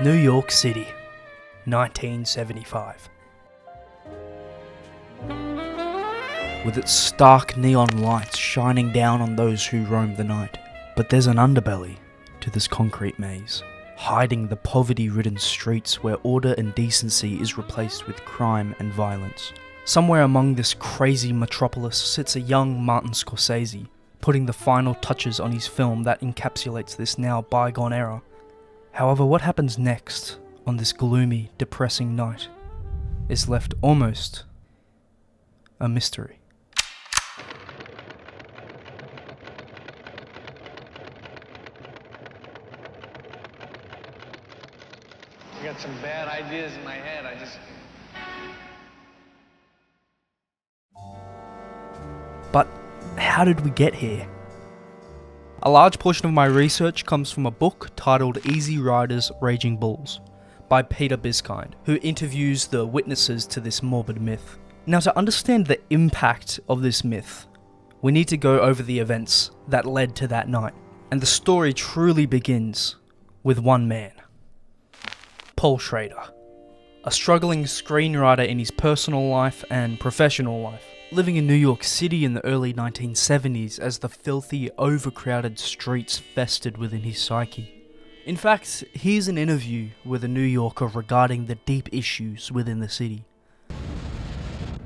New York City, 1975. With its stark neon lights shining down on those who roam the night. But there's an underbelly to this concrete maze, hiding the poverty-ridden streets where order and decency is replaced with crime and violence. Somewhere among this crazy metropolis sits a young Martin Scorsese, putting the final touches on his film that encapsulates this now bygone era. However, what happens next on this gloomy, depressing night is left almost a mystery. I got some bad ideas in my head. But how did we get here? A large portion of my research comes from a book titled Easy Riders, Raging Bulls by Peter Biskind, who interviews the witnesses to this morbid myth. Now, to understand the impact of this myth, we need to go over the events that led to that night. And the story truly begins with one man, Paul Schrader, a struggling screenwriter in his personal life and professional life, living in New York City in the early 1970s as the filthy, overcrowded streets festered within his psyche. In fact, here's an interview with a New Yorker regarding the deep issues within the city.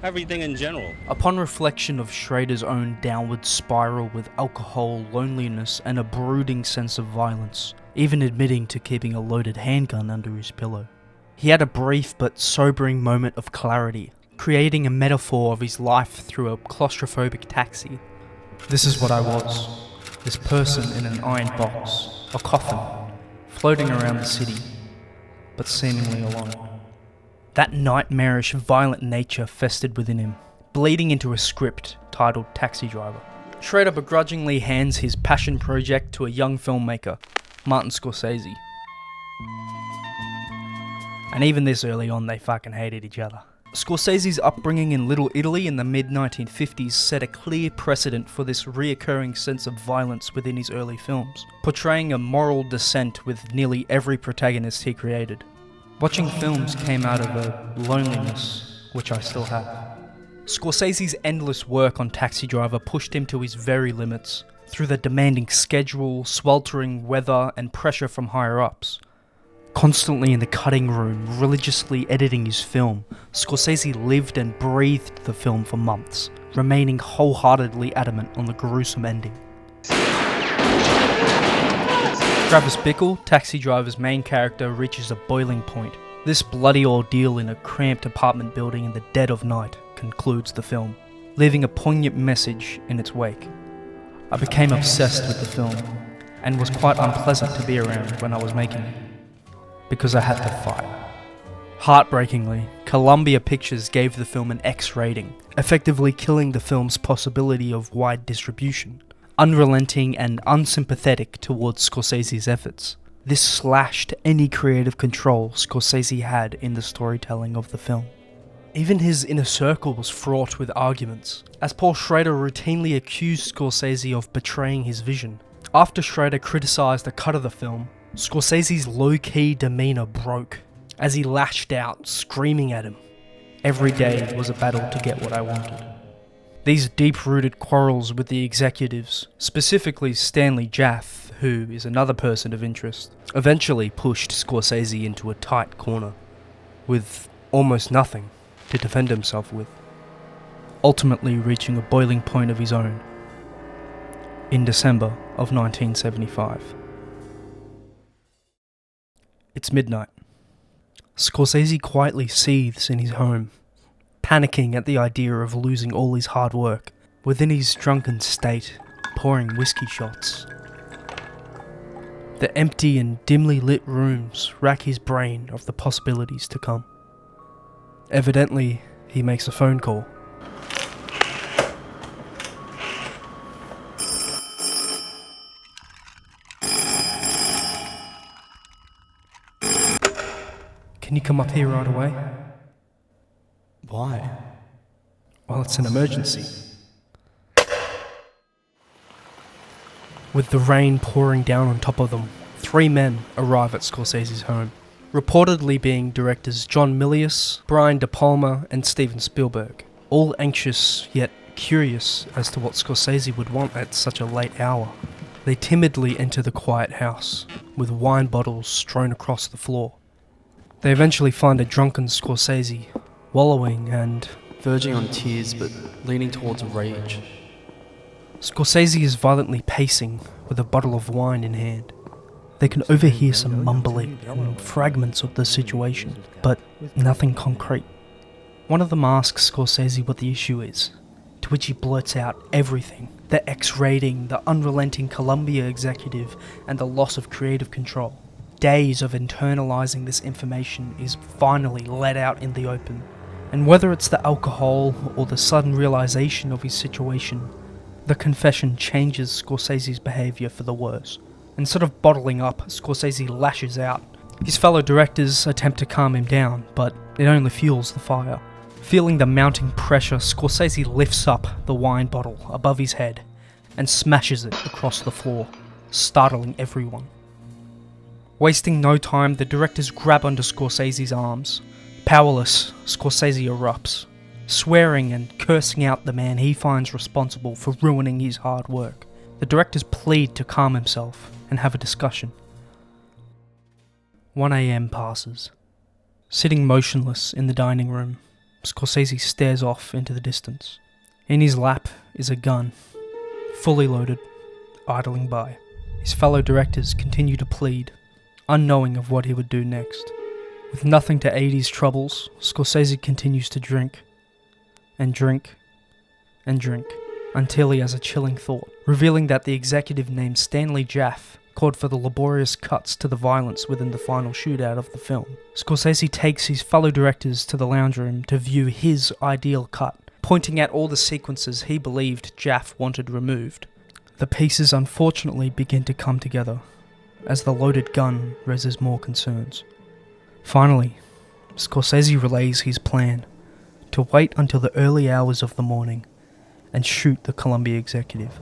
Everything in general. Upon reflection of Schrader's own downward spiral with alcohol, loneliness, and a brooding sense of violence, even admitting to keeping a loaded handgun under his pillow, he had a brief but sobering moment of clarity, creating a metaphor of his life through a claustrophobic taxi. This is what I was, this person in an iron box, a coffin, floating around the city, but seemingly alone. That nightmarish, violent nature festered within him, bleeding into a script titled Taxi Driver. Schrader begrudgingly hands his passion project to a young filmmaker, Martin Scorsese. And even this early on, they fucking hated each other. Scorsese's upbringing in Little Italy in the mid-1950s set a clear precedent for this reoccurring sense of violence within his early films, portraying a moral descent with nearly every protagonist he created. Watching films came out of a loneliness, which I still have. Scorsese's endless work on Taxi Driver pushed him to his very limits, through the demanding schedule, sweltering weather, and pressure from higher-ups. Constantly in the cutting room, religiously editing his film, Scorsese lived and breathed the film for months, remaining wholeheartedly adamant on the gruesome ending. Travis Bickle, Taxi Driver's main character, reaches a boiling point. This bloody ordeal in a cramped apartment building in the dead of night concludes the film, leaving a poignant message in its wake. I became obsessed with the film, and was quite unpleasant to be around when I was making it, because I had to fight. Heartbreakingly, Columbia Pictures gave the film an X rating, effectively killing the film's possibility of wide distribution. Unrelenting and unsympathetic towards Scorsese's efforts, this slashed any creative control Scorsese had in the storytelling of the film. Even his inner circle was fraught with arguments, as Paul Schrader routinely accused Scorsese of betraying his vision. After Schrader criticised the cut of the film, Scorsese's low-key demeanour broke, as he lashed out, screaming at him. Every day was a battle to get what I wanted. These deep-rooted quarrels with the executives, specifically Stanley Jaffe, who is another person of interest, eventually pushed Scorsese into a tight corner, with almost nothing to defend himself with, ultimately reaching a boiling point of his own in December of 1975. It's midnight. Scorsese quietly seethes in his home, panicking at the idea of losing all his hard work, within his drunken state, pouring whiskey shots. The empty and dimly lit rooms rack his brain of the possibilities to come. Evidently, he makes a phone call. Can you come up here right away? Why? Well, it's an emergency. With the rain pouring down on top of them, 3 men arrive at Scorsese's home. reportedly being directors John Milius, Brian De Palma, and Steven Spielberg, all anxious yet curious as to what Scorsese would want at such a late hour. They timidly enter the quiet house, with wine bottles strewn across the floor. They eventually find a drunken Scorsese, wallowing and verging on tears but leaning towards rage. Scorsese is violently pacing with a bottle of wine in hand. They can overhear some mumbling and fragments of the situation, but nothing concrete. One of them asks Scorsese what the issue is, to which he blurts out everything: the X rating, the unrelenting Columbia executive, and the loss of creative control. Days of internalizing this information is finally let out in the open, and whether it's the alcohol or the sudden realization of his situation, the confession changes Scorsese's behaviour for the worse. Instead of bottling up, Scorsese lashes out. His fellow directors attempt to calm him down, but it only fuels the fire. Feeling the mounting pressure, Scorsese lifts up the wine bottle above his head and smashes it across the floor, startling everyone. Wasting no time, the directors grab onto Scorsese's arms. Powerless, Scorsese erupts, swearing and cursing out the man he finds responsible for ruining his hard work. The directors plead to calm himself and have a discussion. 1 a.m. passes. Sitting motionless in the dining room, Scorsese stares off into the distance. In his lap is a gun, fully loaded, idling by. His fellow directors continue to plead, unknowing of what he would do next. With nothing to aid his troubles, Scorsese continues to drink, and drink, and drink, until he has a chilling thought, revealing that the executive named Stanley Jaffe called for the laborious cuts to the violence within the final shootout of the film. Scorsese takes his fellow directors to the lounge room to view his ideal cut, pointing out all the sequences he believed Jaffe wanted removed. The pieces unfortunately begin to come together, as the loaded gun raises more concerns. Finally, Scorsese relays his plan to wait until the early hours of the morning and shoot the Columbia executive.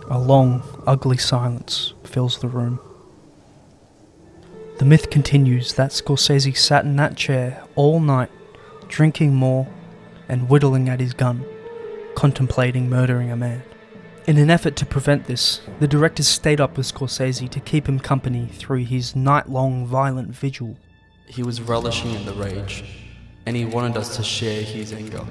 A long, ugly silence fills the room. The myth continues that Scorsese sat in that chair all night, drinking more and whittling at his gun, contemplating murdering a man. In an effort to prevent this, the directors stayed up with Scorsese to keep him company through his night-long violent vigil. He was relishing in the rage, and he wanted us to share his anger.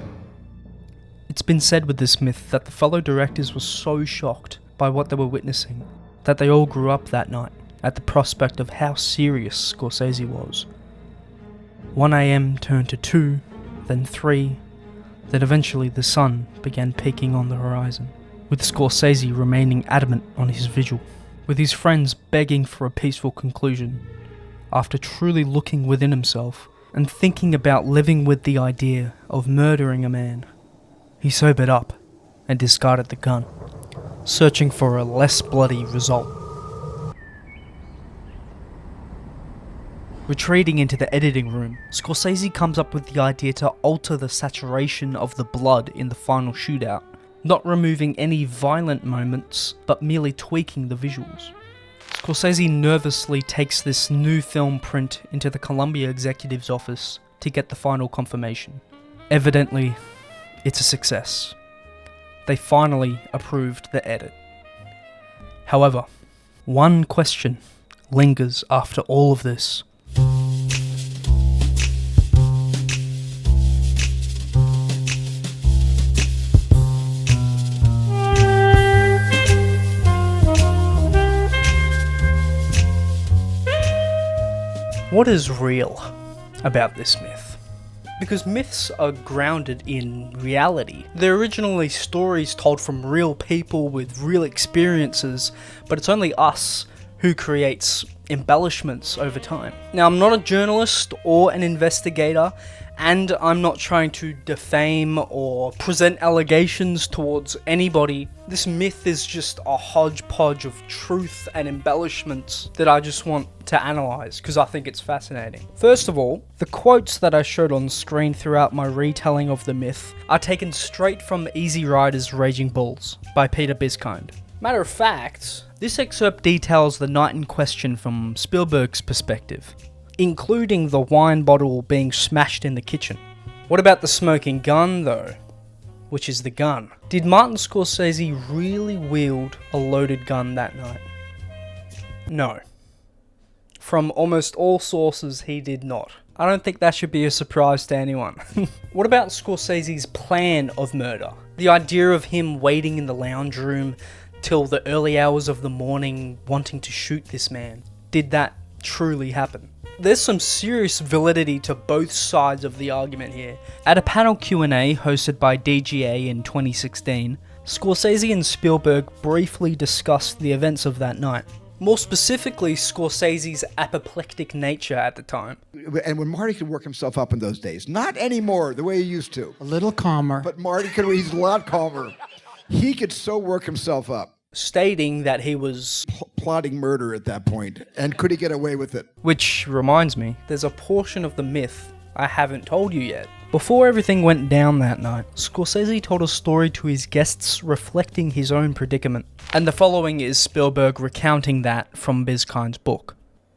It's been said with this myth that the fellow directors were so shocked by what they were witnessing that they all grew up that night at the prospect of how serious Scorsese was. 1 a.m. turned to 2, then 3, then eventually the sun began peeking on the horizon, with Scorsese remaining adamant on his vigil, with his friends begging for a peaceful conclusion. After truly looking within himself and thinking about living with the idea of murdering a man, he sobered up and discarded the gun, searching for a less bloody result. Retreating into the editing room, Scorsese comes up with the idea to alter the saturation of the blood in the final shootout, not removing any violent moments, but merely tweaking the visuals. Scorsese nervously takes this new film print into the Columbia executive's office to get the final confirmation. Evidently, it's a success. They finally approved the edit. However, one question lingers after all of this. What is real about this myth? Because myths are grounded in reality. They're originally stories told from real people with real experiences, but it's only us who creates embellishments over time. Now, I'm not a journalist or an investigator, and I'm not trying to defame or present allegations towards anybody. This myth is just a hodgepodge of truth and embellishments that I just want to analyze because I think it's fascinating. First of all, the quotes that I showed on screen throughout my retelling of the myth are taken straight from Easy Rider's Raging Bulls by Peter Biskind. Matter of fact, this excerpt details the night in question from Spielberg's perspective, including the wine bottle being smashed in the kitchen. What about the smoking gun though? Which is the gun. Did Martin Scorsese really wield a loaded gun that night? No. From almost all sources, he did not. I don't think that should be a surprise to anyone. What about Scorsese's plan of murder? The idea of him waiting in the lounge room till the early hours of the morning wanting to shoot this man. Did that truly happen? There's some serious validity to both sides of the argument here. At a panel Q&A hosted by DGA in 2016, Scorsese and Spielberg briefly discussed the events of that night. More specifically, Scorsese's apoplectic nature at the time. And when Marty could work himself up in those days, not anymore the way he used to. A little calmer. But he's a lot calmer. He could so work himself up. Stating that he was plotting murder at that point, and could he get away with it? Which reminds me, there's a portion of the myth I haven't told you yet. Before everything went down that night, Scorsese told a story to his guests reflecting his own predicament. And the following is Spielberg recounting that from Biskind's book.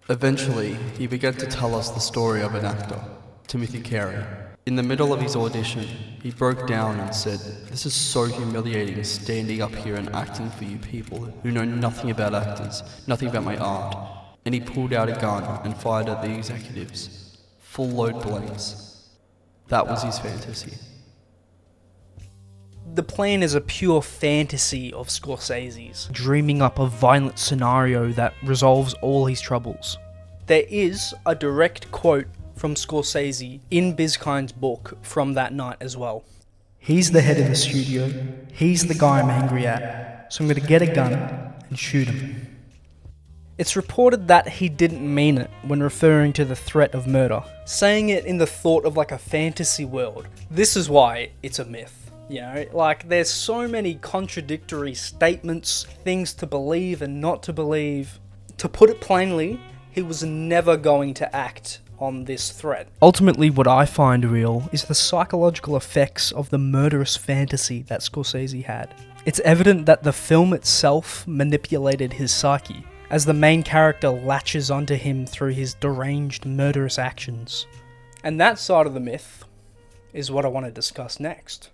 Eventually, he began to tell us the story of an actor, Timothy Carey. In the middle of his audition, he broke down and said, "This is so humiliating standing up here and acting for you people who know nothing about actors, nothing about my art." And he pulled out a gun and fired at the executives. Full load blanks. That was his fantasy. The plan is a pure fantasy of Scorsese's, dreaming up a violent scenario that resolves all his troubles. There is a direct quote from Scorsese in Biskind's book from that night as well. He's the head of the studio, he's the guy I'm angry at, so I'm going to get a gun and shoot him. It's reported that he didn't mean it when referring to the threat of murder, saying it in the thought of like a fantasy world. This is why it's a myth. You know, like there's so many contradictory statements, things to believe and not to believe. To put it plainly, he was never going to act on this threat. Ultimately, what I find real is the psychological effects of the murderous fantasy that Scorsese had. It's evident that the film itself manipulated his psyche, as the main character latches onto him through his deranged murderous actions. And that side of the myth is what I want to discuss next.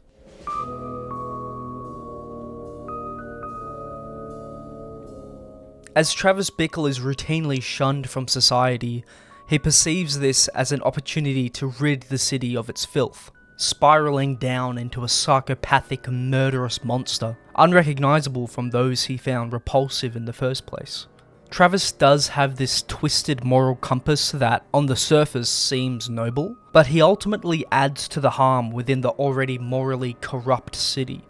As Travis Bickle is routinely shunned from society, he perceives this as an opportunity to rid the city of its filth, spiraling down into a psychopathic, murderous monster, unrecognizable from those he found repulsive in the first place. Travis does have this twisted moral compass that, on the surface, seems noble, but he ultimately adds to the harm within the already morally corrupt city.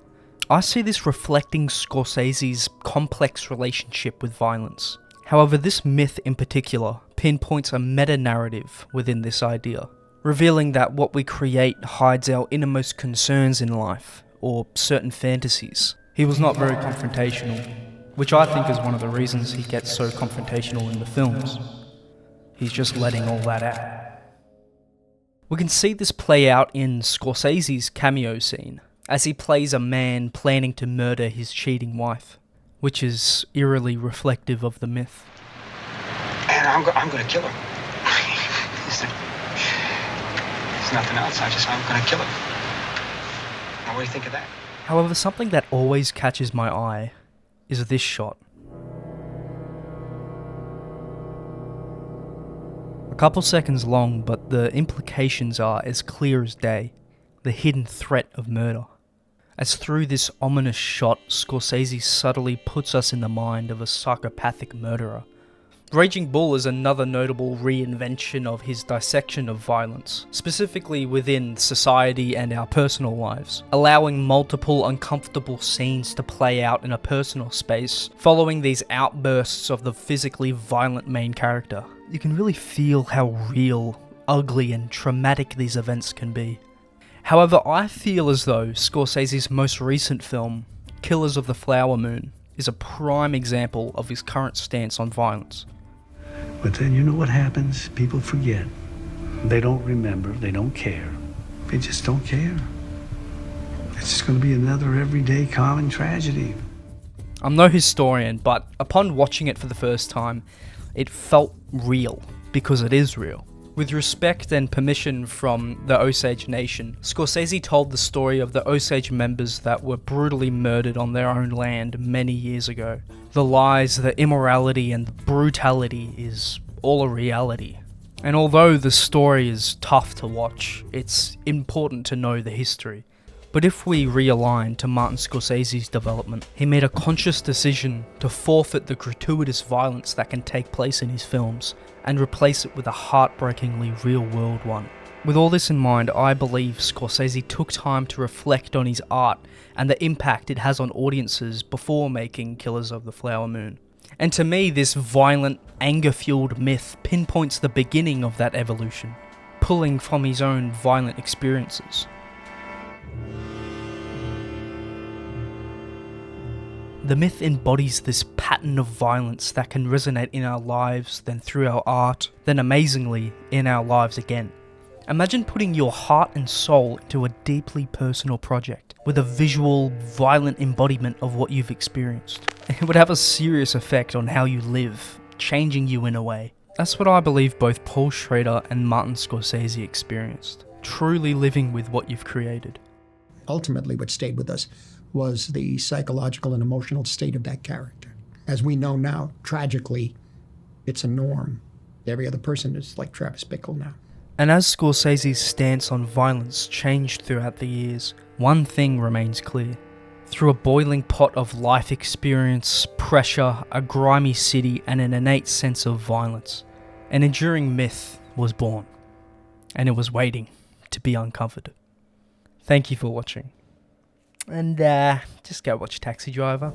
I see this reflecting Scorsese's complex relationship with violence. However, this myth in particular pinpoints a meta-narrative within this idea, revealing that what we create hides our innermost concerns in life, or certain fantasies. He was not very confrontational, which I think is one of the reasons he gets so confrontational in the films. He's just letting all that out. We can see this play out in Scorsese's cameo scene, as he plays a man planning to murder his cheating wife, which is eerily reflective of the myth. And I'm going to kill her. There's nothing else. I'm going to kill her. Now, what do you think of that? However, something that always catches my eye is this shot. A couple seconds long, but the implications are as clear as day. The hidden threat of murder. As through this ominous shot, Scorsese subtly puts us in the mind of a psychopathic murderer. Raging Bull is another notable reinvention of his dissection of violence, specifically within society and our personal lives, allowing multiple uncomfortable scenes to play out in a personal space, following these outbursts of the physically violent main character. You can really feel how real, ugly, and traumatic these events can be. However, I feel as though Scorsese's most recent film, Killers of the Flower Moon, is a prime example of his current stance on violence. But then you know what happens? People forget. They don't remember. They don't care. They just don't care. It's just going to be another everyday common tragedy. I'm no historian, but upon watching it for the first time, it felt real, because it is real. With respect and permission from the Osage Nation, Scorsese told the story of the Osage members that were brutally murdered on their own land many years ago. The lies, the immorality, and the brutality is all a reality. And although the story is tough to watch, it's important to know the history. But if we realign to Martin Scorsese's development, he made a conscious decision to forfeit the gratuitous violence that can take place in his films and replace it with a heartbreakingly real-world one. With all this in mind, I believe Scorsese took time to reflect on his art and the impact it has on audiences before making Killers of the Flower Moon. And to me, this violent, anger-fueled myth pinpoints the beginning of that evolution, pulling from his own violent experiences. The myth embodies this pattern of violence that can resonate in our lives, then through our art, then amazingly in our lives again. Imagine putting your heart and soul into a deeply personal project with a visual, violent embodiment of what you've experienced. It would have a serious effect on how you live, changing you in a way. That's what I believe both Paul Schrader and Martin Scorsese experienced, truly living with what you've created. Ultimately, what stayed with us was the psychological and emotional state of that character. As we know now, tragically, it's a norm. Every other person is like Travis Bickle now. And as Scorsese's stance on violence changed throughout the years, one thing remains clear. Through a boiling pot of life experience, pressure, a grimy city, and an innate sense of violence, an enduring myth was born, and it was waiting to be uncovered. Thank you for watching. And just go watch Taxi Driver.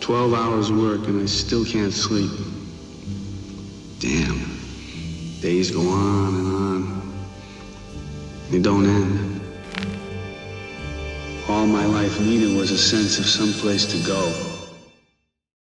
12 hours work and I still can't sleep. Damn. Days go on and on. They don't end. All my life needed was a sense of some place to go.